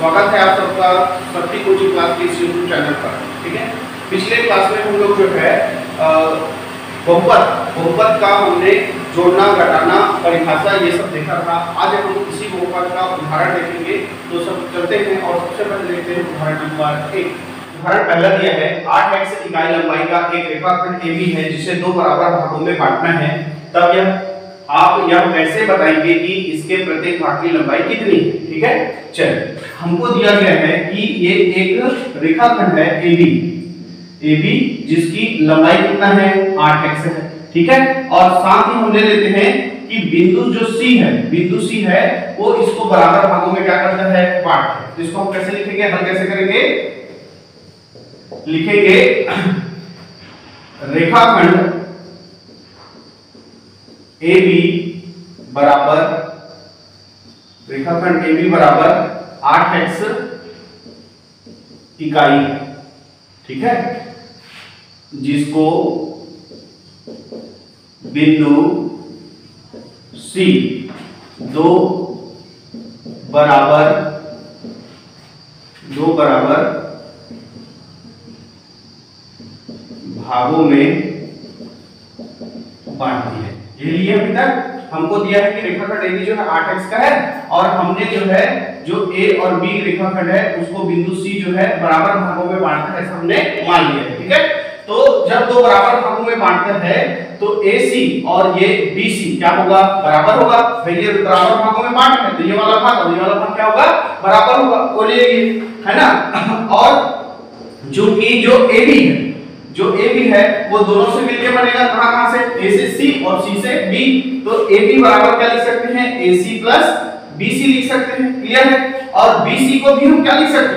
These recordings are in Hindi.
स्वागत है आप सबका शक्ति कोचिंग क्लास के इस यूट्यूब चैनल पर। ठीक है, पिछले क्लास में हम लोग जो है बहुपद का हमने जोड़ना, घटाना, परिभाषा ये सब देखा था। आज हम इसी बहुपद का उदाहरण देखेंगे। तो सब चलते हैं और सबसे पहले देखते हैं उदाहरण नंबर 1। उदाहरण पहला दिया है 8x इकाई लंबाई का एक रेखाखंड AB है जिसे दो बराबर भागों में बांटना है। तब आप यह कैसे बताएंगे कि इसके प्रत्येक भाग की लंबाई कितनी है। ठीक है, चलिए हमको दिया गया है कि ये एक रेखाखंड है AB जिसकी लंबाई कितना है 8x है। ठीक है, और साथ ही हम ले लेते हैं कि बिंदु जो C है वो इसको बराबर भागों में क्या करता है, बांटता है। तो इसको हम कैसे लिखेंगे, हल कैसे करेंगे, लिखेंगे रेखाखंड AB बराबर 8x इकाई, ठीक है, जिसको बिंदु C दो बराबर भागों में बांटती है। ये लिए अभी तक हमको दिया है कि रेखाखंड AB जो है 8x का है और हमने जो है जो A और B रेखाखंड है उसको बिंदु C जो है बराबर भागों में बांटता है, ऐसा हमने मान लिया है। ठीक है, तो जब दो बराबर भागों में बांटते हैं तो AC और ये BC क्या होगा, बराबर होगा। भाई ये बराबर भागों में बांट है तो ये वाला भाग और ये वाला भाग क्या होगा, बराबर होगा, बोलिए है ना। और जो AB है वो दोनों से मिलकर बनेगा, कहां से, A से C और C से B। तो AB बराबर क्या लिख सकते हैं, AC प्लस BC लिख सकते हैं, क्लियर है। और BC को भी हम क्या लिख सकते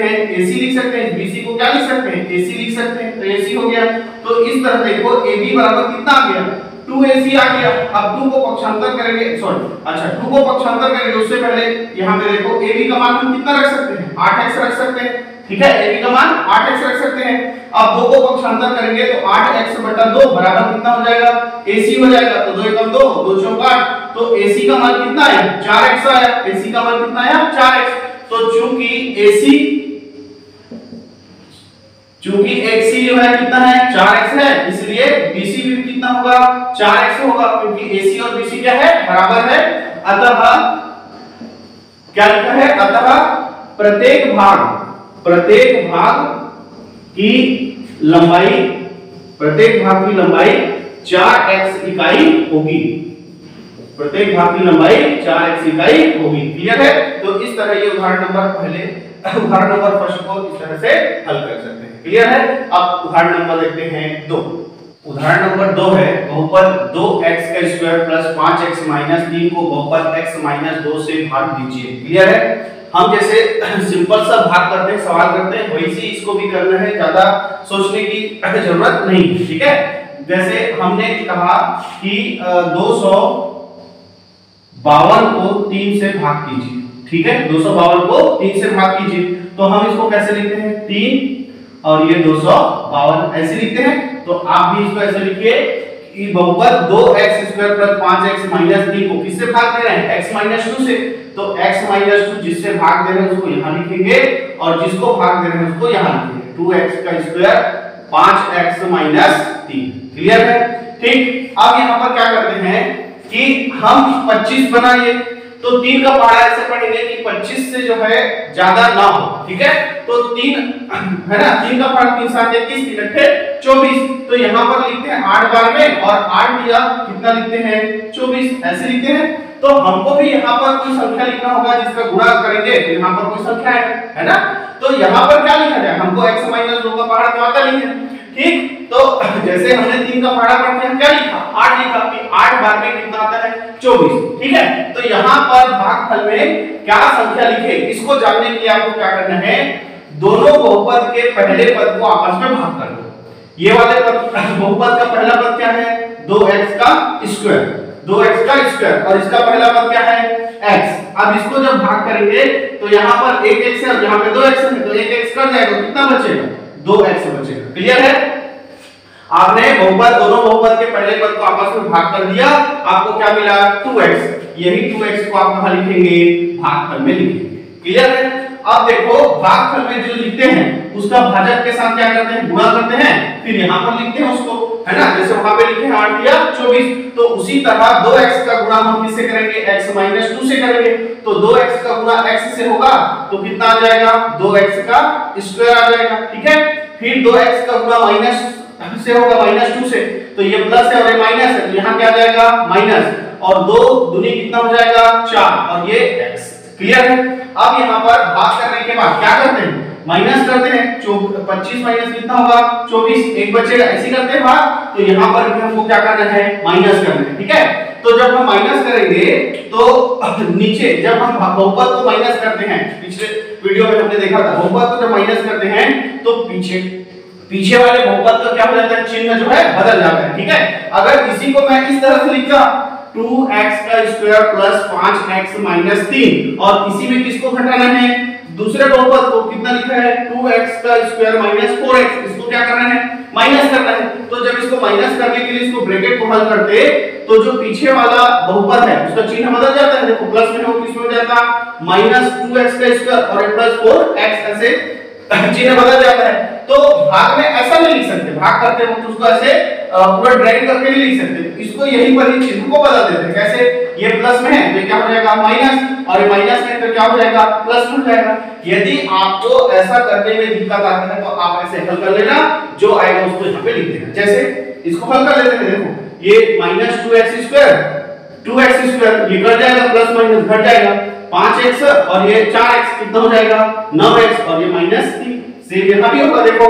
हैं, AC लिख सकते हैं, BC को क्या लिख सकते हैं, AC लिख सकते हैं, तो AC हो गया। तो इस तरह देखो AB बराबर कितना आ गया, 2AC आ गया। अब 2 को पक्षांतर करेंगे, 2 को पक्षांतर करेंगे उससे पहले यहाँ पे देखो AB का मान हम कितना रख सकते हैं, 8x रख सकते हैं। ठीक है, AB का मान 8x रख सकते हैं। अब 2 को पक्षांतर करेंगे तो 8x/2 बराबर कितना हो जाएगा, AC हो जाएगा। तो 2 एकम 2, 2 चौक 8, तो AC का मान कितना आया, 4x आया। AC का मान कितना आया, 4x। तो चूंकि AC जो है कितना है, 4x है, इसलिए BC भी कितना होगा, 4x होगा, क्योंकि AC और BC क्या है, बराबर है। अतः क्या लिखा है, अतः प्रत्येक भाग की लंबाई 4x इकाई होगी। प्रत्येक भाग की लंबाई 4x इकाई होगी, क्लियर है। तो इस तरह ये उदाहरण नंबर फर्स्ट को इस तरह से हल कर सकते हैं, क्लियर है। अब उदाहरण नंबर देखते हैं 2। उदाहरण नंबर 2 है बहुपद 2x का स्क्वायर प्लस 5x माइनस 3 को बहुपद x माइनस 2 से भाग दीजिए, क्लियर है। हम जैसे सिंपल सा भाग करते हैं, सवाल करते हैं, वैसे इसको भी करना है, ज्यादा सोचने की जरूरत नहीं। ठीक है, जैसे हमने कहा कि 252 को 3 से भाग कीजिए। ठीक है, 252 को 3 से भाग कीजिए। तो हम इसको कैसे लिखते हैं, 3 और ये 252 ऐसे लिखते हैं। तो आप भी इसको ऐसे लिखिए कि बहुपद 2x square plus 5x minus 3 को किससे भाग दे रहे हैं, x 2 से। तो x 2 जिससे भाग दे रहे हैं उसको यहां लिखेंगे और जिसको भाग दे रहे हैं उसको यहां लिखेंगे। 2x का स्क्वायर 5x माइनस 3, क्लियर है। ठीक, अब यहां पर क्या करते हैं कि हम 25 बनाइए। तो 3 का पहाड़ा ऐसे पढ़ेंगे कि 25 से जो है ज्यादा ना हो। ठीक है, तो 3 है ना, 3 का पहाड़ा 3 7 21 3 8 24। तो यहां पर लिखते हैं 8 बार में और 8 दिया कितना लिखते हैं, 24 ऐसे लिखते हैं। तो हमको भी यहां पर कोई संख्या लिखना होगा जिसका गुणा करेंगे तो यहां पर कोई संख्या है ना। तो यहां पर क्या लिखा जाए, हमको x 2 का पहाड़ा तो आता नहीं है। ठीक, तो जैसे हमने 3 का पहाड़ा पढ़ के हम क्या लिखा, 8 लिखा कि 8 बार में कितना आता है, 24। ठीक है, तो यहां पर भागफल में क्या संख्या लिखे, इसको जानने के लिए आपको क्या करना है, दोनों बहुपद के पहले पद को आपस में भाग कर दो। ये वाले बहुपद का पहला पद क्या है, 2x का स्क्वायर और इसका पहला पद क्या है, x। अब इसको जब भाग करेंगे तो यहाँ पर 1x है और यहाँ पे 2x है, तो 1x कट जाएगा, कितना बचेगा, 2x बचेगा, क्लियर है। आपने बहुपद दोनों बहुपद के पहले पद को आपस में भाग कर दिया, आपको क्या मिला 2x। यही 2x को आप कहां लिखेंगे, भागफल में लिखेंगे। क्लियर है? अब देखो भागफल में जो लिखते हैं उसका भाजक के साथ क्या करते हैं, गुणा करते हैं, फिर यहां पर लिखते हैं उसको, है ना, जैसे वहां पे लिखे हैं 8 या 24, तो उसी तरह 2x का गुणा हम किससे करेंगे, x - 2 से करेंगे। तो 2x का गुणा x से होगा तो कितना आ जाएगा, 2x का स्क्वायर आ जाएगा। ठीक है, फिर 2x का गुणा माइनस से होगा -2 से, तो ये प्लस है और ये माइनस है, तो यहाँ क्या आ जाएगा माइनस, और 2 दूनी कितना हो जाएगा 4, और ये x। क्लियर है? अब यहाँ पर भाग करने के बाद क्या करते हैं, माइनस करते हैं, 25 माइनस कितना होगा 24, एक बचेगा, ऐसे करते हैं भाग। तो यहाँ पर भी हमको क्या करना है, माइनस करना है। ठीक है, तो जब हम माइनस करेंगे तो नीचे जब हम बहुपद को माइनस करते हैं, पिछले वीडियो में हमने देखा था, बहुपद को जब माइनस करते हैं तो पीछे वाले बहुपद का क्या हो जाता है, चिन्ह जो है बदल जाता है। ठीक है, अगर इसी को मैं इस तरह से लिखता 2x का स्क्वायर प्लस 5x माइनस 3, और इसी में किसको घटाना है, दूसरे बहुपद को, कितना लिखा है 2x का स्क्वायर माइनस 4x, इसको क्या करना है, माइनस करना है। तो जब इसको माइनस करने के लिए इसको ब्रैकेट को हल करते तो जो पीछे वाला बहुपद है उसका चिन्ह बदल जाता है। देखो प्लस में हो किसमें हो जाता -2x का स्क्वायर और प्लस 4x, ऐसे चिन्ह बदल जाता है। तो भाग में ऐसा नहीं लिख सकते, भाग करते वक्त उसको ऐसे पूरा ड्राइव करके नहीं लिख सकते, इसको यहीं पर ही चिन्ह को बदल देते हैं। कैसे, ये प्लस में है तो क्या हो जाएगा माइनस, और ये माइनस में तो क्या हो जाएगा प्लस में हो जाएगा। यदि आपको ऐसा करने में दिक्कत आती है तो आप ऐसे हल कर लेना, जो आएगा उसको यहाँ पे लिख देना। जैसे इसको हल कर लेते हैं, देखो ये -2x स्क्वायर 2x स्क्वायर ये कट जाएगा, प्लस माइनस घट जाएगा, 5x और ये 4x कितना हो जाएगा 9x, और ये -3, सेम यहां भी होगा। देखो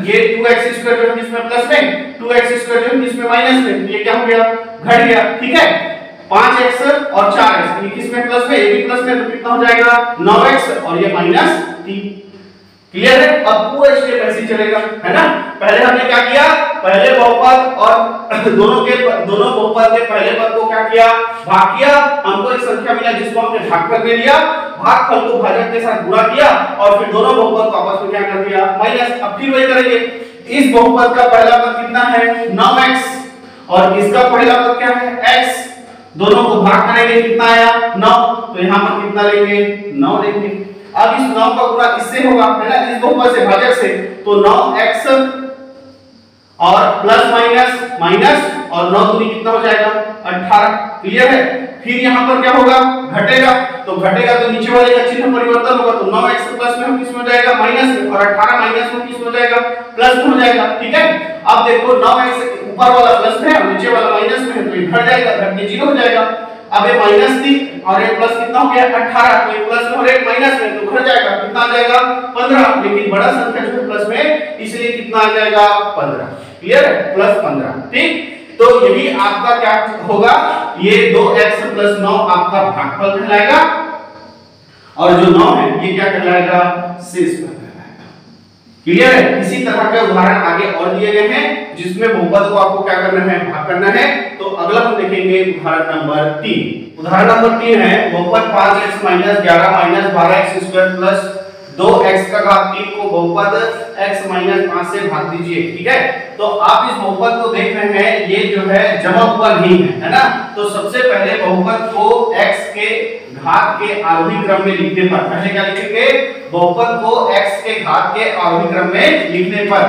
ये 2x स्क्वायर जो है इसमें प्लस में, 2x स्क्वायर जो है इसमें माइनस में, ये क्या हो गया, घट गया। ठीक है, 5x और 4x ये किसमें प्लस में, ये भी प्लस में, तो कितना हो जाएगा 9x और ये -3। क्लियर है? अब पूरा स्टेप ऐसे ही चलेगा, है ना। पहले हमने क्या किया, पहले बहुपद और दोनों बहुपद के पहले पद को क्या किया, भाग किया, हमको एक संख्या मिला जिसको हमने भागफल में लिया, भागफल को भाजक के साथ गुणा किया, और फिर दोनों बहुपद को आपस में क्या कर दिया, माइनस। अब फिर वही करेंगे, इस बहुपद का पहला पद कितना है 9x, और इसका पहला पद क्या है x, दोनों को भाग करेंगे कितना आया 9, तो यहाँ पर कितना लेंगे 9 लेंगे। अब इस 9 का गुणा इससे होगा, है ना, इस बहुपद से भाजक से, तो 9x और प्लस माइनस माइनस, और 9 दूनी कितना हो जाएगा 18। क्लियर है? फिर यहाँ पर क्या होगा, घटेगा, तो घटेगा तो नीचे वाले का चिन्ह परिवर्तन होगा, तो 9x प्लस में किस में हो जाएगा माइनस में, और 18 माइनस में किस में हो जाएगा प्लस में हो जाएगा। ठीक है, अब देखो 9x ऊपर वाला प्लस में है और नीचे वाला माइनस में है, तो ये घट जाएगा, घट के 0 हो जाएगा। अब ये -3 और ये प्लस कितना हो गया 18, तो ये प्लस में और एक माइनस में, तो घट जाएगा, कितना आ जाएगा 15, लेकिन बड़ा संख्या जो है प्लस में, इसलिए कितना आ जाएगा 15। क्लियर है, प्लस 15। ठीक, तो यही आपका क्या होगा, ये 2x + 9 आपका भागफल कहलाएगा, और जो 9 है ये क्या कहलाएगा, शेषफल कहलाएगा। क्लियर है? इसी तरह के उदाहरण आगे और दिए गए हैं जिसमें बहुपद को आपको क्या करना है, भाग करना है। तो अगला हम देखेंगे उदाहरण नंबर 3। उदाहरण नंबर 3 है बहुपद 5x - 11 - 12x² + 2x का घात 3 को बहुपद x - 5 से भाग दीजिए। ठीक है, तो आप इस बहुपद को देख रहे हैं, ये जो है जमा हुआ नहीं है ना। तो सबसे पहले बहुपद को x के घात के आरोही क्रम में लिखने पर, पहले क्या लिखेंगे, बहुपद को x के घात के आरोही क्रम में लिखने पर,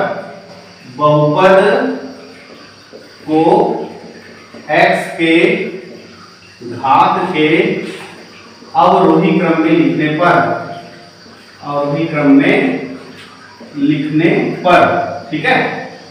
बहुपद को x के घात के अवरोही क्रम में लिखने पर, अवरोही क्रम में लिखने पर। ठीक है,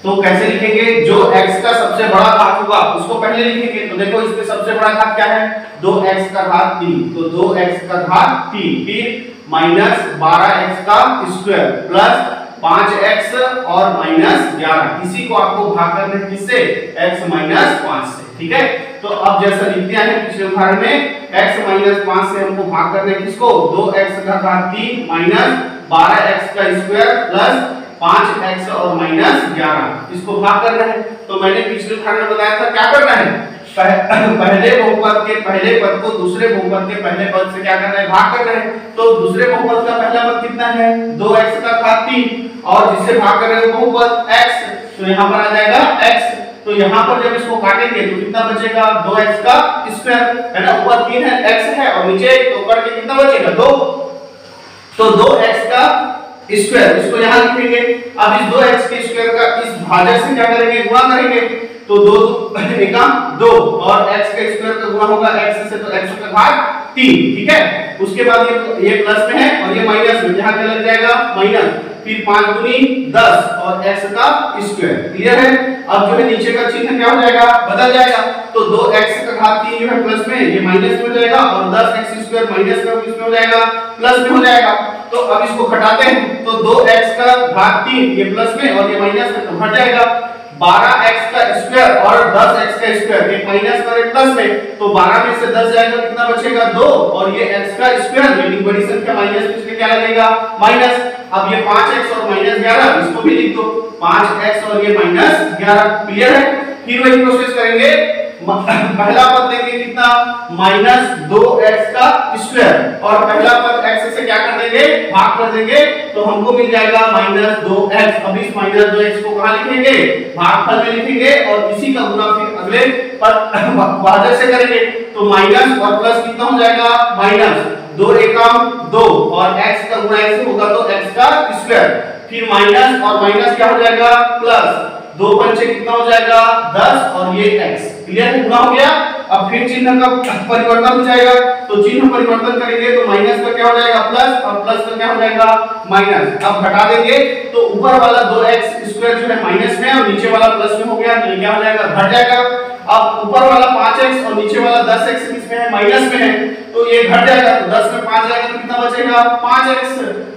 तो कैसे लिखेंगे, जो x का सबसे बड़ा घात होगा उसको पहले लिखेंगे। तो देखो इसमें सबसे बड़ा घात क्या है, 2x का घात 3, तो 2x का घात 3, फिर -12x का स्क्वायर प्लस 5x और -11, इसी को आपको भाग करना है किससे, x - 5 से। ठीक है, तो अब जैसा लिखते हैं पिछले उदाहरण में, x - 5 से हमको भाग करना है किसको, 2x का घात 3 -12x का स्क्वायर प्लस 5x और -11, इसको भाग करना है। तो मैंने पिछले उदाहरण में बताया था क्या करना है, पहले बहुपद के पहले पद को दूसरे बहुपद के पहले पद से क्या करना है, भाग करना है। तो दूसरे बहुपद का पहला पद कितना है, 2x का घात 3, और जिससे भाग कर रहे हो बहुपद x, तो यहाँ पर आ जाएगा x, तो यहाँ पर जब इसको काटेंगे तो कितना बचेगा 2x का स्क्वायर है ना, ऊपर 3 है x है और नीचे तो कट के कितना बचेगा 2, तो 2x का स्क्वायर इसको यहाँ लिखेंगे। अब इस 2x के स्क्वायर का इस भाजक से क्या करेंगे गुणा करेंगे, तो 2 एका 2 और x का स्क्वायर का गुणा होगा x से, तो x का घात 3, ठीक है। उसके बाद ये प्लस में है और ये माइनस में, यहाँ क्या लग जाएगा माइनस, फिर 5 दूनी 10 और x का स्क्वायर, क्लियर है। अब जो है नीचे का चिन्ह क्या हो जाएगा बदल जाएगा, तो 2x का घात 3 जो है प्लस में ये माइनस में हो जाएगा और 10x स्क्वायर माइनस में किसमें हो जाएगा प्लस में हो जाएगा। तो अब इसको घटाते हैं तो 2x का घात 3 ये प्लस में और ये माइनस में, तो घट जाएगा 12x का स्क्वायर और 10x का स्क्वायर, एक माइनस और एक प्लस में, तो 12 में से 10 जाएगा कितना बचेगा 2 और ये x का स्क्वायर, लेकिन बड़ी संख्या माइनस में इसमें क्या लगेगा माइनस। अब ये 5x और माइनस 11 इसको भी लिख दो, 5x और ये माइनस 11, क्लियर है। फिर वही प्रोसेस करेंगे, पहला पद लेंगे कितना माइनस 2x का स्क्वायर और पहला पद x से क्या कर देंगे भाग कर देंगे, तो हमको मिल जाएगा माइनस 2x। अब इस माइनस 2x को कहां लिखेंगे भागफल में लिखेंगे और इसी का गुणा फिर अगले पद भाजक से करेंगे, तो माइनस और प्लस कितना हो जाएगा माइनस 2 एकम 2 और x का गुणा x होगा तो x का स्क्वायर, फिर माइनस और माइनस क्या हो जाएगा प्लस, 2 पंचे कितना हो जाएगा 10 और ये x, क्लियर है, गुणा हो गया। अब फिर चिन्ह का परिवर्तन हो जाएगा, तो चिन्ह परिवर्तन करेंगे तो माइनस का क्या हो जाएगा प्लस और प्लस का क्या हो जाएगा माइनस। अब घटा देंगे तो ऊपर वाला 2x स्क्वायर जो है माइनस में और नीचे वाला प्लस में हो गया, तो ये क्या हो जाएगा घट जाएगा। अब ऊपर वाला 5x और नीचे वाला 10x किसमें है माइनस में है, तो ये घट जाएगा, तो 10 में 5 जाएगा तो कितना बचेगा 5x,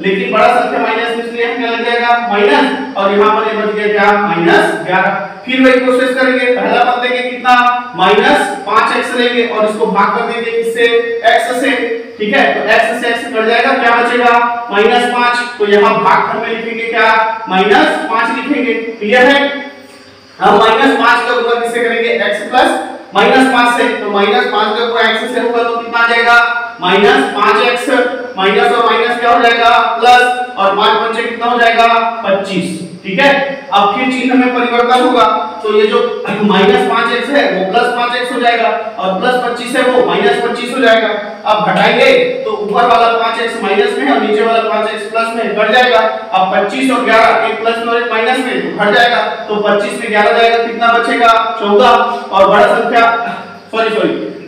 लेकिन बड़ा संख्या माइनस में इसलिए क्या लग जाएगा माइनस और यहाँ पर ये बच गया क्या माइनस 11। फिर वही प्रोसेस करेंगे, पहला पद लेंगे कितना माइनस 5x लेंगे और इसको भाग कर देंगे किससे x से, ठीक है, तो x से x कट जाएगा, क्या बचेगा -5, तो यहाँ भागफल में लिखेंगे क्या -5 लिखेंगे, क्लियर है। अब -5 का गुणा किससे करेंगे x प्लस -5 से, तो -5 का गुणा x से होगा तो कितना आ जाएगा -5x, माइनस और माइनस क्या हो जाएगा प्लस और 5 पंचे कितना हो जाएगा 25, ठीक है। अब फिर चिन्ह में परिवर्तन होगा, तो ये जो -5x है वो +5x हो जाएगा और +25 है वो -25 हो जाएगा। अब घटाएंगे तो ऊपर वाला 5x माइनस में है और नीचे वाला 5x प्लस में, घट जाएगा। अब 25 और 11 एक प्लस में और एक माइनस में, तो घट जाएगा, तो 25 में 11 जाएगा कितना बचेगा 14 और बड़ा संख्या सॉरी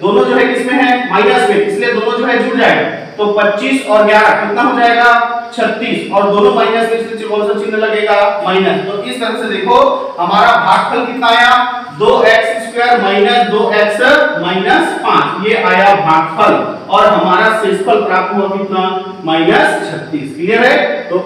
दोनों जो है किसमें है माइनस में, इसलिए दोनों जो है जुड़ जाएगा, तो 25 और 11 कितना हो जाएगा 36 और दोनों माइनस में, इसलिए कौन सा चिन्ह लगेगा माइनस। तो इस तरह से देखो हमारा भागफल कितना आया 2x square minus 2x minus 5, ये आया भागफल और हमारा शेषफल प्राप्त हुआ कितना -36, क्लियर है। तो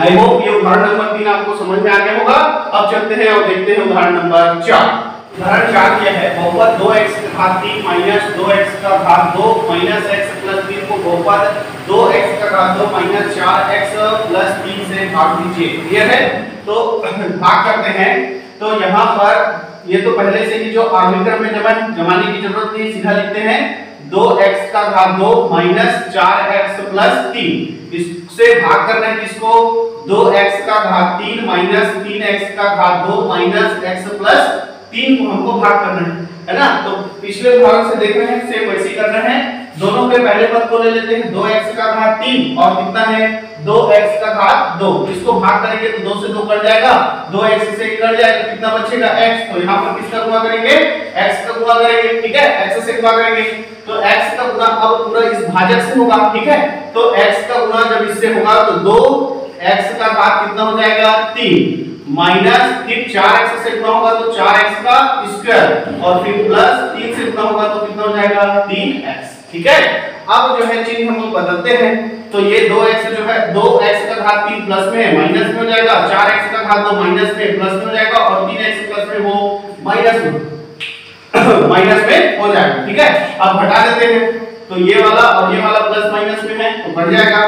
आई होप ये उदाहरण नंबर 3 आपको समझ में आ गया होगा। अब चलते हैं और देखते हैं उदाहरण नंबर 4। उदाहरण 4 क्या है, बहुपद 2x का घात 3 माइनस 2x का घात 2 माइनस x प्लस 3 को बहुपद 2x का घात 2 माइनस 4x प्लस 3 से भाग दीजिए, क्लियर है। तो भाग करते हैं, तो यहाँ पर ये तो पहले से ही जो आर्बिटर में जमाने की जरूरत नहीं, सीधा लिखते हैं 2x का घात 2 माइनस 4x प्लस 3, इससे भाग करना है किसको 2x का घात 3 माइनस 3x का घात 2 माइनस x प्लस 3 को हमको भाग करना है ना। तो पिछले उदाहरण से देख रहे हैं सेम वैसे ही करना है, दोनों के पहले पद को ले लेते हैं 2x का घात 3 और कितना है 2x का घात 2, इसको भाग करेंगे तो 2 से 2 कट जाएगा, 2x से कट जाएगा, कितना बचेगा x, तो यहाँ पर किसका गुणा करेंगे x का गुणा करेंगे, ठीक है, x से गुणा करेंगे, तो x का गुणा अब पूरा इस भाजक से होगा, ठीक है, तो x का गुणा जब इससे होगा तो 2x का घात कितना हो जाएगा 3 माइनस फिर 4x से गुणा होगा तो 4x का स्क्वायर और फिर प्लस 3 से गुणा होगा तो कितना हो जाएगा 3x, ठीक है। अब जो है चिन्ह हम बदलते हैं, तो ये 2x जो है 2x का घात 3 प्लस में है माइनस में हो जाएगा, 4x का घात 2 माइनस में प्लस में हो जाएगा और 3x प्लस में वो माइनस में हो जाएगा, ठीक है। अब घटा देते हैं, तो ये वाला और ये वाला प्लस माइनस में है तो बढ़ जाएगा,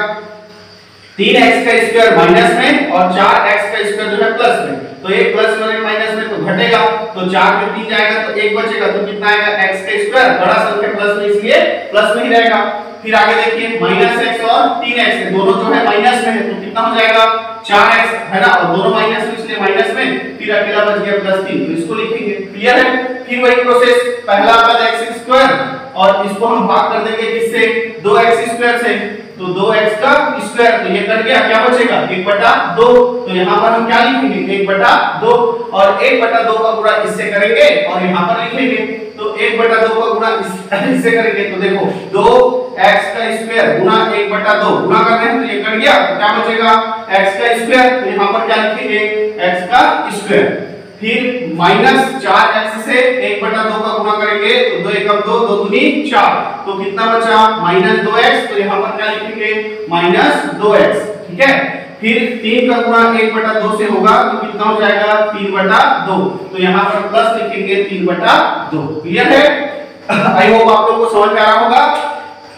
3x का स्क्वायर माइनस में और 4x का स्क्वायर जो है प्लस में, तो एक प्लस और एक माइनस में तो घटेगा, तो 4 में 3 जाएगा तो 1 बचेगा, तो कितना आएगा x का स्क्वायर, बड़ा संख्या प्लस में इसलिए प्लस में ही रहेगा। फिर आगे देखिए -x और 3x दोनों जो है माइनस में है तो कितना हो जाएगा 4x है ना, और दोनों माइनस में इसलिए माइनस में, फिर अकेला बच गया +3, तो इसको लिखेंगे। क्लियर है? फिर वही प्रोसेस, पहला पद x² और इसको हम भाग कर देंगे किससे, 2x² से, तो 2x का स्क्वायर, तो ये कट गया, क्या बचेगा 1/2। तो यहाँ पर हम क्या लिखेंगे 1/2, और 1/2 का गुणा इससे करेंगे और यहाँ पर लिखेंगे, तो 1/2 का गुणा इससे करेंगे, तो देखो 2x का स्क्वायर गुणा 1/2 गुणा कर रहे हैं, तो ये कट गया, तो क्या बचेगा x का स्क्वायर, तो यहाँ पर क्या लिखेंगे x का स्क्वायर। फिर -4x से 1/2 का गुणा करेंगे, तो 2 एकम 2, 2 दूनी 4, तो कितना बचा -2x, तो यहाँ पर क्या लिखेंगे -2x। ठीक है, फिर 3 का गुणा 1/2 से होगा, तो कितना हो जाएगा 3/2, तो यहाँ पर प्लस लिखेंगे 3/2। क्लियर है? आई होप आप लोगों को समझ में आ रहा होगा।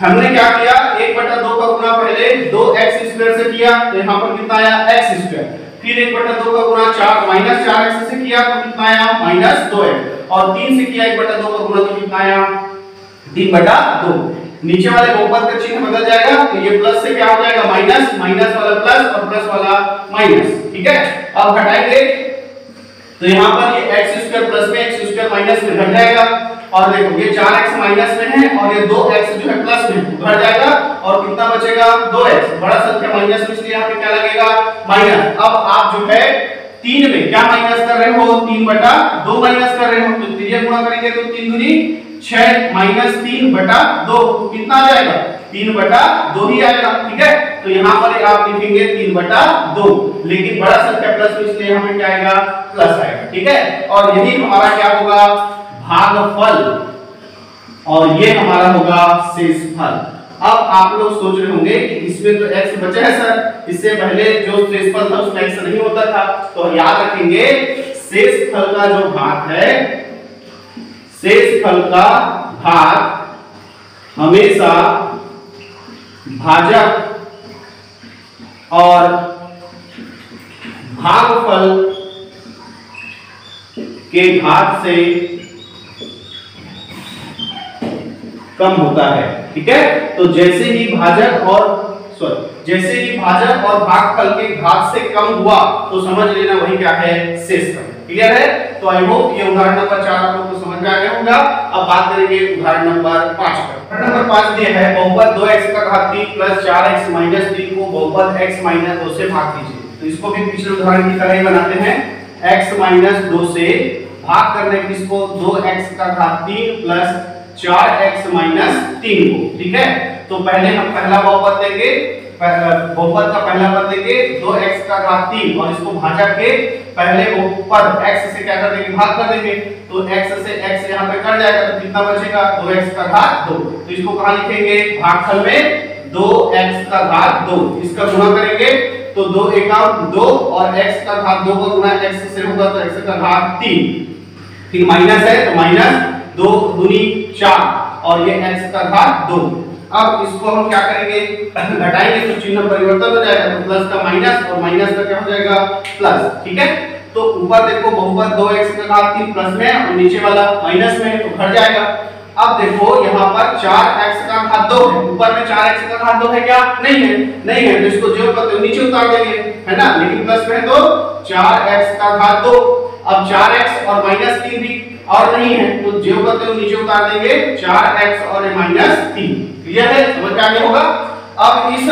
हमने क्या किया, 1/2 का गुणा पहले 2x² से किया, तो यहाँ पर कितना आया x², फिर 1/2 का गुणा 4x से किया, तो कितना आया -2x, और 3 से किया 1/2 का गुणा, तो कितना आया 3/2। नीचे वाले बहुपद का चिन्ह बदल जाएगा, तो ये प्लस से क्या हो जाएगा माइनस, माइनस वाला प्लस और प्लस वाला माइनस। ठीक है, अब घटाएंगे, तो यहाँ पर ये x² प्लस में x² माइनस में घट जाएगा, और देखो ये 4x माइनस में है और ये 2x जो है प्लस में घट जाएगा, और कितना बचेगा 2x, बड़ा संख्या माइनस में, इसलिए यहाँ पे क्या लगेगा माइनस। अब आप जो है 3 में क्या माइनस कर रहे हो, 3/2 माइनस कर रहे हो, तो 3 गुणा करेंगे तो 3 दूनी 6 -3/2 कितना आ जाएगा 3/2 ही आएगा। ठीक है, तो यहाँ पर आप लिखेंगे 3/2, लेकिन बड़ा संख्या प्लस में, इसलिए यहाँ पे क्या आएगा प्लस आएगा। ठीक है, और यही हमारा क्या होगा भागफल, और ये हमारा होगा शेषफल। अब आप लोग सोच रहे होंगे कि इसमें तो x बचा है सर, इससे पहले जो शेषफल था उसमें x नहीं होता था, तो याद रखेंगे शेषफल का जो भाग है, शेषफल का भाग हमेशा भाजक और भागफल के भाग से कम होता है। ठीक है, तो जैसे ही भाजक और भागफल के भाग से कम हुआ, तो समझ लेना वही क्या है शेषफल। क्लियर है? तो आई होप ये उदाहरण नंबर 4 आप लोगों को समझ में आ गया होगा। अब बात करेंगे उदाहरण नंबर 5 पर। उदाहरण नंबर 5 दिया है बहुपद 2x का घात 3 प्लस 4x माइनस 3 को बहुपद x माइनस 2 से भाग कीजिए। तो इसको भी पिछले उदाहरण की तरह ही बनाते हैं, x माइनस 2 से भाग करने की इसको 2x का घात 3 प्लस 4x माइनस 3 को। ठीक है, तो पहले हम पहला बहुपद देंगे, बहुपद का पहला पद देंगे 2x का घात 3, और इसको भाजक के पहले बहुपद x से क्या कर देंगे भाग कर देंगे, तो x से x यहाँ पे कट जाएगा, तो कितना बचेगा 2x का घात 2। तो इसको कहाँ लिखेंगे भागफल में 2x का घात 2, इसका गुणा करेंगे तो 2 एकाम 2 और x का घात 2 का गुणा x से होगा तो x का घात 3, फिर माइनस है तो माइनस 2 दूनी 4 और ये x का घात 2। अब इसको हम क्या करेंगे घटाएंगे तो चिन्ह परिवर्तन हो जाएगा, तो प्लस का माइनस और माइनस का क्या हो जाएगा प्लस। ठीक है, तो ऊपर देखो बहुपद 2x का घात 3 प्लस में और नीचे वाला माइनस में, तो घट जाएगा। अब देखो यहाँ पर 4x का घात 2 है, ऊपर में 4x का घात 2 है क्या, नहीं है, नहीं है, तो इसको जो करते नीचे उतार देंगे, है ना, लेकिन प्लस में तो 4x का घात 2। अब 4x और माइनस 3 भी और नहीं है, तो जो करते हो नीचे उतार देंगे 4x और माइनस 3। क्लियर है, समझ में आ गया होगा। अब इस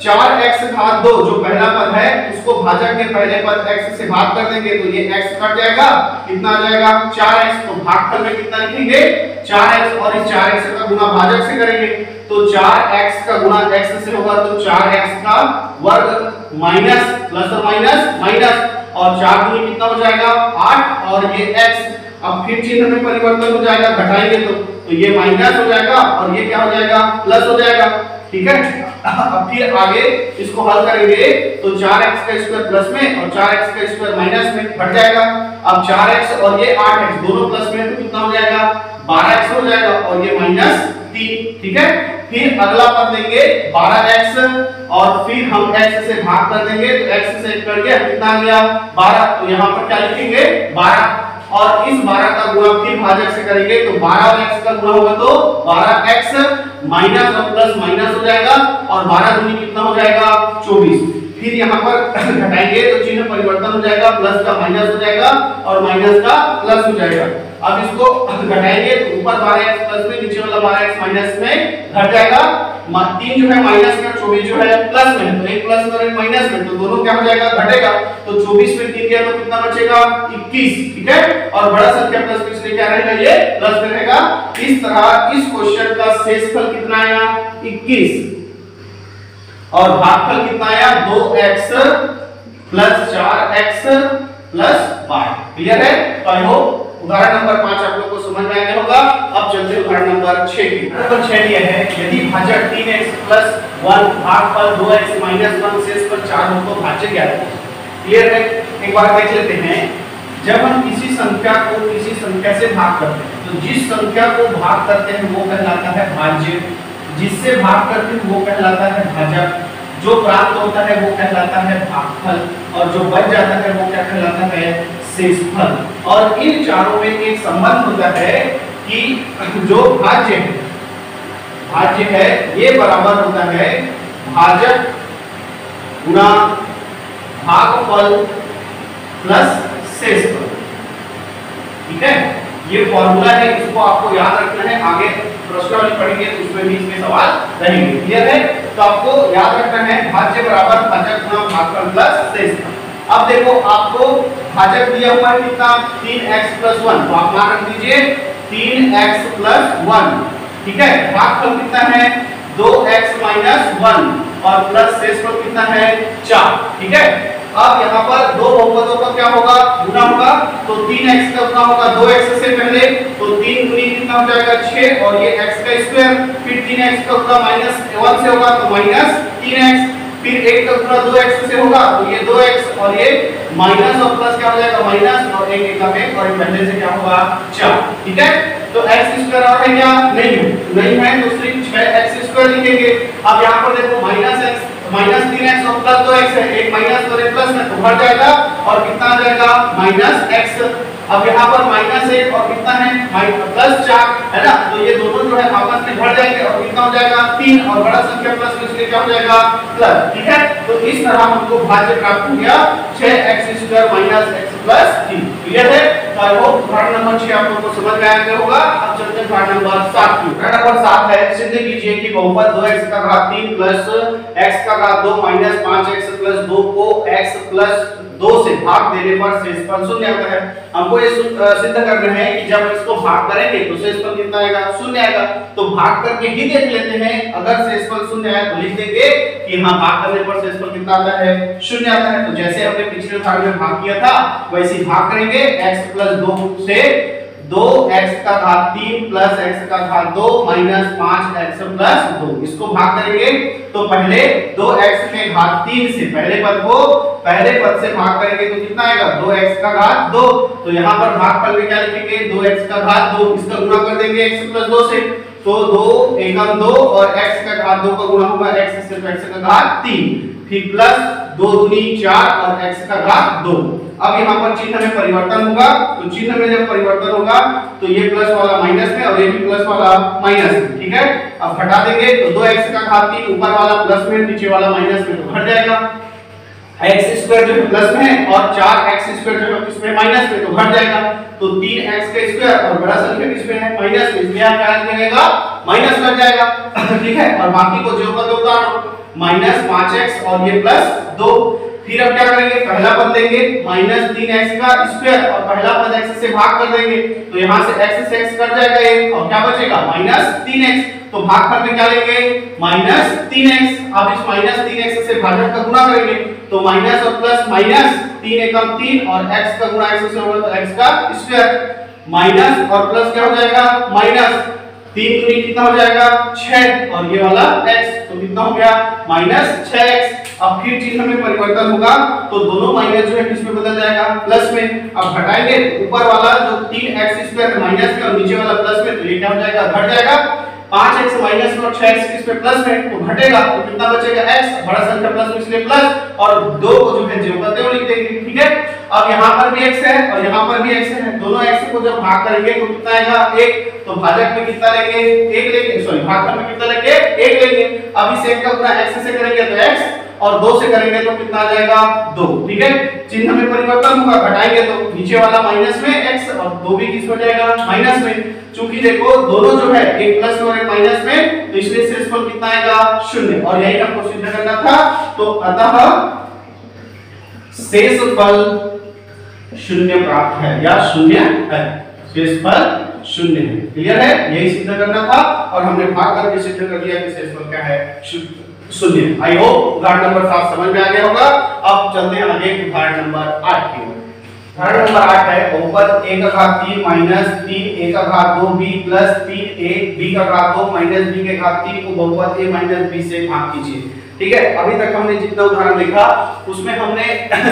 4x घात 2 जो पहला पद है उसको भाजक के पहले पद x से भाग कर देंगे, तो ये x कट जाएगा, कितना आ जाएगा 4x, तो भागफल में कितना लिखेंगे 4x, और इस 4x का गुणा भाजक से करेंगे, तो 4x का गुणा x से होगा तो 4x का वर्ग माइनस प्लस और माइनस माइनस, और 4 दूनी कितना हो जाएगा 8, और ये x अब फिर चिन्ह में परिवर्तन हो जाएगा, घटाएंगे तो ये माइनस हो जाएगा और ये क्या हो जाएगा प्लस हो जाएगा। ठीक है, अब फिर आगे इसको हल करेंगे तो 4x का स्क्वायर प्लस में और 4x का स्क्वायर माइनस में घट जाएगा। अब 4x और ये 8x दोनों प्लस में, तो कितना हो जाएगा 12x हो जाएगा, और ये माइनस 3। ठीक है, फिर अगला पद देंगे 12x और फिर हम x से भाग कर देंगे, तो x से कट गया, कितना आ गया 12, तो यहाँ पर क्या लिखेंगे 12, और इस 12 का गुणा फिर भाजक से करेंगे, तो 12 और x का गुणा होगा तो 12x माइनस और प्लस माइनस हो जाएगा, और 12 दूनी कितना हो जाएगा 24। फिर यहाँ पर घटाएंगे तो चिन्ह परिवर्तन हो जाएगा, प्लस का माइनस हो जाएगा और माइनस का प्लस हो जाएगा। अब इसको घटाएंगे तो ऊपर 12x प्लस में, नीचे वाला 12x माइनस में घट जाएगा। 3 जो है माइनस में, 24 जो है प्लस में, तो एक प्लस और एक माइनस में, तो दोनों क्या हो जाएगा, घटेगा। तो 24 में 3 गया तो कितना बचेगा, 21, ठीक है। और बड़ा संख्या प्लस में, इसलिए क्या रहेगा, ये प्लस में रहेगा। इस तरह इस क्वेश्चन का शेषफल कितना आया, 21, और भागफल कितना आया, 2x plus 4x plus 12। Clear है? तो आई होप उदाहरण नंबर 5 आप लोग को समझ में आ गया होगा। अब चलते हैं उदाहरण नंबर 6 की। उदाहरण 6 ये है, यदि भाजक 3x प्लस 1 भागफल 2x माइनस 1 शेषफल 4 हो तो भाज्य क्या है। क्लियर है? एक बार देख लेते हैं। जब हम किसी संख्या को किसी संख्या से भाग करते हैं तो जिस संख्या को भाग करते हैं वो कहलाता है भाज्य, जिससे भाग करते हैं वो कहलाता है भाजक, जो प्राप्त होता है वो कहलाता है भागफल, और जो बच जाता है वो क्या कहलाता है, शेषफल। और इन चारों में एक संबंध होता है कि जो भाज्य है ये बराबर होता है भाजक गुणा भागफल प्लस शेषफल। ठीक है, ये फॉर्मूला है, इसको आपको याद रखना है। आगे प्रश्नावली पढ़ेंगे तो उसमें भी इसके सवाल रहेंगे। क्लियर है? तो आपको याद रखना है भाज्य बराबर भाजक गुणा भागफल प्लस शेषफल। अब देखो आपको भाजक दिया हुआ है कितना, 3x प्लस 1, तो आप मान रख दीजिए 3x प्लस 1। ठीक है, भागफल कितना है, 2x माइनस 1, और प्लस शेषफल कितना है, 4। ठीक है, अब यहाँ पर दो बहुपदों का क्या होगा, गुना होगा, तो 3x का गुना होगा 2x से पहले, तो 3 गुनी कितना हो जाएगा, 6, और ये x का स्क्वायर, फिर 3x का गुना माइनस 1 से होगा तो माइनस 3x, फिर 1 का गुना 2x से होगा तो ये 2x, और ये माइनस और प्लस क्या हो जाएगा, माइनस, और 1 1 का 1, और पहले से क्या होगा, 4। ठीक है, तो x स्क्वायर और है क्या, नहीं है, तो सिर्फ 6x स्क्वायर लिखेंगे। अब यहाँ पर देखो माइनस x माइनस 3x और प्लस 2x है, एक माइनस और एक प्लस में, तो बढ़ जाएगा और कितना आ जाएगा, माइनस x। अब यहाँ पर माइनस 1 और कितना है, प्लस 4 है ना, तो ये दोनों जो है आपस में बढ़ जाएंगे और कितना हो जाएगा, 3, और बड़ा संख्या प्लस में, इसलिए क्या हो जाएगा, प्लस। ठीक है, तो इस तरह हमको भाज्य प्राप्त हो गया 6x square minus x plus 3। Clear है? तो आई होप उदाहरण नंबर 6 आप लोगों को समझ में आ गया होगा। अब चलते हैं उदाहरण नंबर 7 की। उदाहरण नंबर 7 है, सिद्ध कीजिए कि बहुपद 2x का घात 3 प्लस x का घात 2 माइनस 5x प्लस 2 को x प्लस 2 से भाग देने पर शेषफल शून्य आता है। हमको ये सिद्ध करना है कि जब इसको भाग करेंगे तो शेषफल कितना आएगा, शून्य आएगा। तो भाग करके ही देख लेते हैं, अगर शेषफल शून्य आए तो लिख देंगे कि हाँ भाग करने पर शेषफल कितना आता है, शून्य आता है। तो जैसे हमने पिछले उदाहरण में भाग किया था वैसे ही भाग करेंगे, x प्लस 2 से 2x का घात 3 प्लस x का घात 2 माइनस 5x प्लस 2, इसको भाग करेंगे तो पहले 2x के घात 3 से पहले पद से भाग करेंगे तो कितना आएगा, 2x का घात 2। तो यहाँ पर भागफल में क्या लिखेंगे, 2x का घात 2, इसका गुणा कर देंगे x प्लस 2 से, तो 2 एकम 2 और x का घात 2 का गुणा होगा x से, तो x का घात 3, फिर प्लस 2 दूनी 4 और x का घात 2। अब यहाँ पर चिन्ह में परिवर्तन होगा, तो चिन्ह में जब परिवर्तन होगा तो ये प्लस वाला माइनस में और ये भी प्लस वाला माइनस में। ठीक है, अब हटा देंगे तो 2x का घात 3 ऊपर वाला प्लस में, नीचे वाला माइनस में, तो घट जाएगा। x स्क्वायर जो है प्लस में और 4x स्क्वायर जो है किसमें, माइनस में, तो घट जाएगा। तो 3x का स्क्वायर और बड़ा संख्या किसमें है, माइनस में, इसलिए यहाँ क्या लगेगा, माइनस लग जाएगा। ठीक है, और बाकी को जो पद उतारो, माइनस 5x और ये प्लस 2। फिर अब क्या करेंगे, पहला पद लेंगे माइनस 3x का स्क्वायर और पहला पद x से भाग कर देंगे, तो यहाँ से x से x कट जाएगा एक, और क्या बचेगा, माइनस 3x। तो भागफल में क्या लेंगे, माइनस 3x। अब इस माइनस 3x से भाजक का गुणा करेंगे, तो माइनस और प्लस माइनस, 3 एकम 3 और x का गुणा x से होगा तो x का स्क्वायर, माइनस और प्लस क्या हो जाएगा, माइनस, 3 दूनी कितना हो जाएगा, 6, और ये वाला x, तो कितना हो गया, माइनस 6x। अब फिर चिन्ह में परिवर्तन होगा तो दोनों माइनस जो है किस में बदल जाएगा, प्लस में। अब घटाएंगे ऊपर वाला जो 3x स्क्वायर माइनस में और नीचे वाला प्लस में, तो ये क्या हो जाएगा, घट जाएगा। 5x माइनस में और 6x किस पे, प्लस में, तो घटेगा, तो कितना बचेगा, x, बड़ा संख्या प्लस में इसलिए प्लस, और 2 को जो है जो करते हो लिख देंगे। ठीक है, अब यहाँ पर भी x है और यहाँ पर भी x है, दोनों x को जब भाग करेंगे तो कितना आएगा, 1। तो भाजक में कितना लेंगे, 1 लेंगे, सॉरी भागफल में कितना लेंगे, 1 लेंगे। अब इस 1 का गुणा x से करेंगे तो x और 2 से करेंगे तो कितना आ जाएगा 2। ठीक है, चिन्ह में परिवर्तन होगा, घटाएंगे तो नीचे वाला माइनस में x और 2 भी किस हो जाएगा माइनस में। चूंकि देखो दोनों जो है एक प्लस में और एक माइनस में, तो इसलिए शेषफल कितना आएगा 0 और यही हमको सिद्ध करना था। तो अतः शेषफल 0 प्राप्त है या 0 है, शेषफल 0 है। क्लियर है, यही सिद्ध करना था और हमने भाग करके सिद्ध कर दिया कि शेषफल क्या है 0। आई होप उदाहरण नंबर 7 समझ में आ गया होगा। अब चलते हैं आगे उदाहरण नंबर 8 की ओर। उदाहरण नंबर 8 है बहुपद a का घात 3 माइनस 3a का घात 2b प्लस 3a b का घात 2 माइनस b के घात 3 को बहुपद a माइनस b से भाग कीजिए। ठीक है, अभी तक हमने जितना उदाहरण देखा उसमें हमने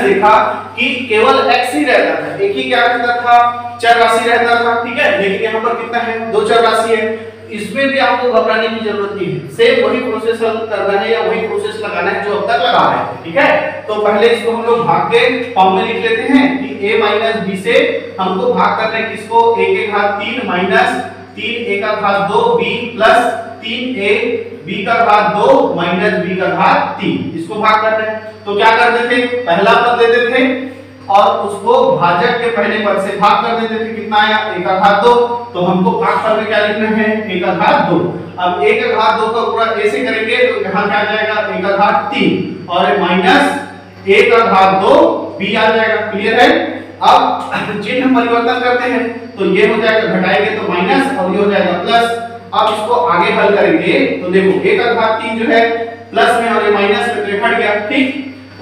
देखा कि केवल x ही रहता था, एक ही क्या रहता था, चर राशि रहता था। ठीक है, लेकिन यहाँ पर कितना है, 2 चर राशि है। इसमें भी आपको घबराने की जरूरत नहीं है, सेम वही प्रोसेस करना है या वही प्रोसेस लगाना है जो अब तक लगा है। ठीक है, तो पहले इसको हम लोग भाग के फॉर्म में लिख लेते हैं कि a माइनस b से हमको भाग करना है किसको, a के घात 3 माइनस 3a का घात 2 b प्लस 3a b का घात 2 माइनस b का घात 3, इसको भाग करना है। तो क्या करते थे, पहला पद लेते थे और उसको भाजक के पहले पद से भाग कर देते थे। कितना आया, a का घात 2, तो हमको भागफल में क्या लिखना है, a का घात 2। अब a का घात 2 का पूरा a से करेंगे तो यहाँ क्या आ जाएगा, a का घात 3 और माइनस a का घात 2 b आ जाएगा। क्लियर है, अब चिन्ह परिवर्तन करते हैं तो ये हो जाएगा, घटाएंगे तो माइनस और ये हो जाएगा प्लस। अब इसको आगे हल करेंगे तो देखो a का घात 3 जो है प्लस में और ये माइनस में तो हट गया। ठीक,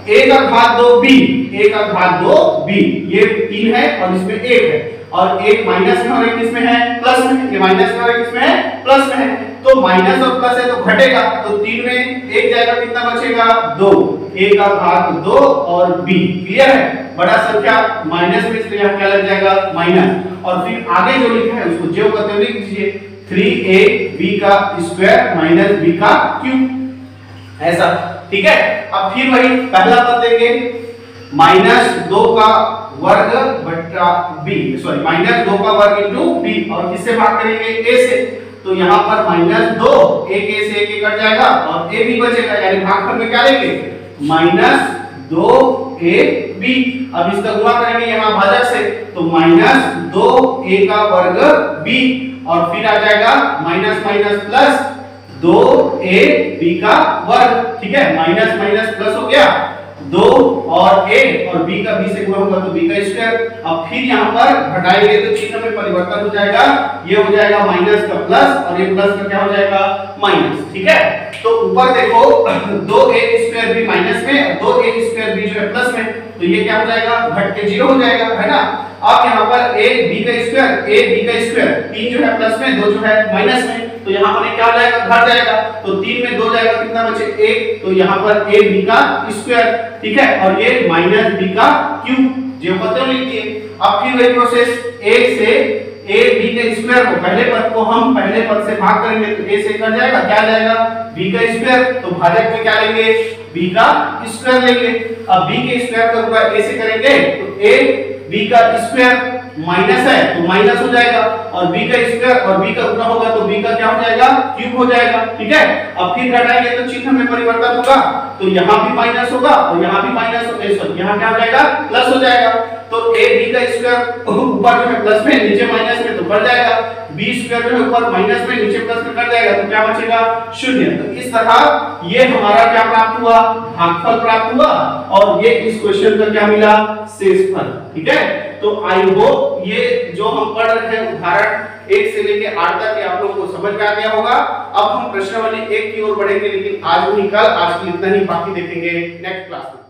a का घात 2b, a का घात 2b, ये 3 है और इसमें 1 है और एक माइनस में और एक किसमें है, प्लस में। ये माइनस में और एक किसमें है, प्लस में है। तो माइनस और प्लस है तो घटेगा, तो 3 में 1 जाएगा, कितना बचेगा 2, a का घात 2 और b। क्लियर है, बड़ा संख्या माइनस में इसलिए यहाँ क्या लग जाएगा माइनस, और फिर आगे जो लिखा है उसको जो करते हुए लिख दीजिए 3ab का स्क्वायर माइनस b का क्यूब, ऐसा। ठीक है, अब फिर वही पहला पद लेंगे -2 का वर्ग बटा b, सॉरी -2 का वर्ग इनटू b और किससे भाग करेंगे, a से। तो यहाँ पर -2 एक a से एक कट जाएगा और a भी बचेगा, यानी भागफल में क्या लेंगे -2ab। अब इसका गुणा करेंगे यहाँ भाजक से तो -2a का वर्ग b और फिर आ जाएगा माइनस माइनस प्लस 2ab का वर्ग। ठीक है, माइनस माइनस प्लस हो गया 2 और a और b का b से गुणा होगा तो b का स्क्वायर। अब फिर यहाँ पर घटाएंगे तो चिन्ह में परिवर्तन हो जाएगा, ये हो जाएगा माइनस का प्लस और ये प्लस का क्या हो जाएगा माइनस। ठीक है, तो ऊपर देखो 2a स्क्वायर b माइनस में और 2a स्क्वायर b जो है प्लस में, तो ये क्या हो जाएगा, घट के 0 हो जाएगा, है ना। अब यहाँ पर a b का स्क्वायर 3 जो है प्लस में, 2 जो है माइनस में, तो यहाँ पर क्या हो जाएगा, घट जाएगा। तो 3 में 2 जाएगा, कितना बचे 1, तो यहाँ पर a b का स्क्वायर। ठीक है, और ये माइनस b का क्यूब जो पता लिख दिए। अब फिर वही प्रोसेस 1 से a b के स्क्वायर को पहले पद को हम पहले पद से भाग करेंगे तो a से कट जाएगा, क्या आ जाएगा b का स्क्वायर। तो भाजक में क्या लेंगे, b का स्क्वायर लेंगे। अब b के स्क्वायर का गुणा a से करेंगे तो a b का स्क्वायर माइनस है तो माइनस हो जाएगा और b का स्क्वायर और b का गुणा होगा तो b का क्या हो जाएगा, क्यूब हो जाएगा। ठीक है, अब फिर घटाएंगे तो चिन्ह में परिवर्तन होगा, तो यहाँ भी माइनस होगा और यहाँ भी माइनस होगा, यहाँ क्या हो जाएगा, प्लस हो जाएगा। तो a b का स्क्वायर ऊपर जो है प्लस में, नीचे माइनस में, तो बढ़ जाएगा। b स्क्वायर जो है ऊपर माइनस में, नीचे प्लस में कट जाएगा, तो क्या बचेगा 0। तो इस तरह ये हमारा क्या प्राप्त हुआ, भागफल प्राप्त हुआ और ये इस क्वेश्चन का क्या मिला, शेषफल। ठीक है, तो आई होप ये जो हम पढ़ रहे हैं उदाहरण 1 से लेके 8 तक ये आप लोगों को समझ में आ गया होगा। अब हम प्रश्नावली 1 की ओर बढ़ेंगे, लेकिन आज नहीं कल, आज के लिए इतना ही, बाकी देखेंगे नेक्स्ट क्लास में।